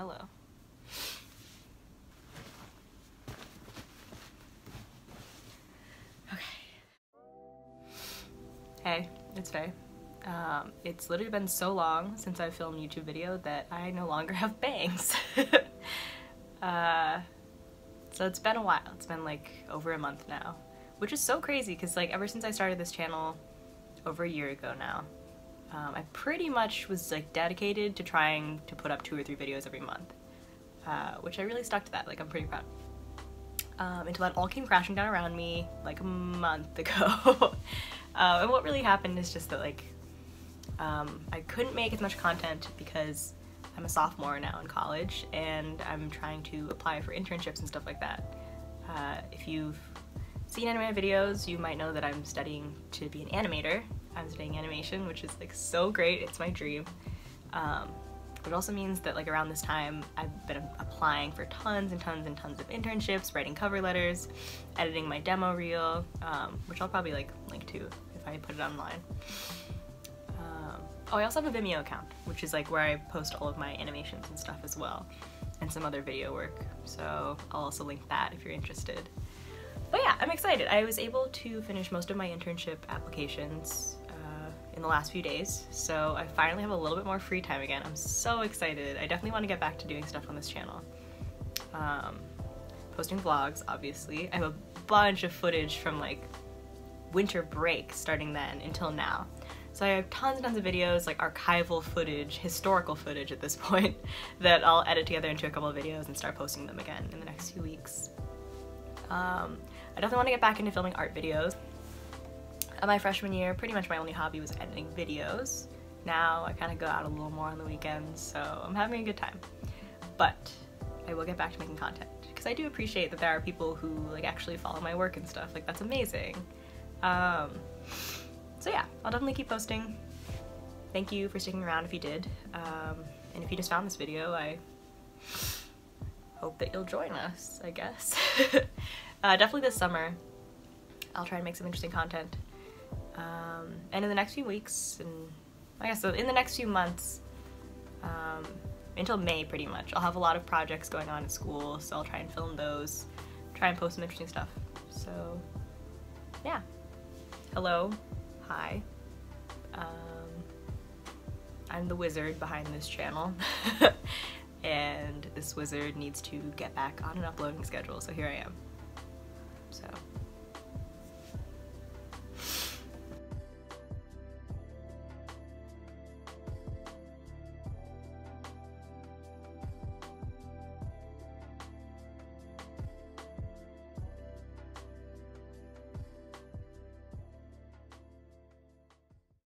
Hello. Okay. Hey, it's Faye. It's literally been so long since I filmed a YouTube video that I no longer have bangs. So it's been a while. It's been like over a month now, which is so crazy because like ever since I started this channel over a year ago now, I pretty much was like dedicated to trying to put up 2 or 3 videos every month, which I really stuck to that. Like I'm pretty proud. Until that all came crashing down around me like a month ago. And what really happened is just that like I couldn't make as much content because I'm a sophomore now in college and I'm trying to apply for internships and stuff like that. If you've seen any of my videos, you might know that I'm studying to be an animator. I'm studying animation, which is like so great. It's my dream. It also means that like around this time I've been applying for tons and tons and tons of internships, writing cover letters, editing my demo reel, which I'll probably like link to if I put it online. Oh, I also have a VIMEO account, which is like where I post all of my animations and stuff as well, and some other video work, so I'll also link that if you're interested. But yeah, I'm excited. I was able to finish most of my internship applications in the last few days, so I finally have a little bit more free time again. I'm so excited. I definitely want to get back to doing stuff on this channel. Posting vlogs, obviously. I have a bunch of footage from like winter break starting then until now. So I have tons and tons of videos, like archival footage, historical footage at this point, that I'll edit together into a couple of videos and start posting them again in the next few weeks. I definitely want to get back into filming art videos. My freshman year, pretty much my only hobby was editing videos. Now I kind of go out a little more on the weekends, so I'm having a good time. But I will get back to making content, because I do appreciate that there are people who like actually follow my work and stuff. Like, that's amazing. So yeah, I'll definitely keep posting. Thank you for sticking around if you did. And if you just found this video, I hope that you'll join us, I guess. Definitely this summer, I'll try and make some interesting content. And in the next few weeks, and I guess so in the next few months, until May pretty much, I'll have a lot of projects going on at school, so I'll try and film those, try and post some interesting stuff. So yeah, hello. Hi. I'm the wizard behind this channel, and this wizard needs to get back on an uploading schedule, so here I am. So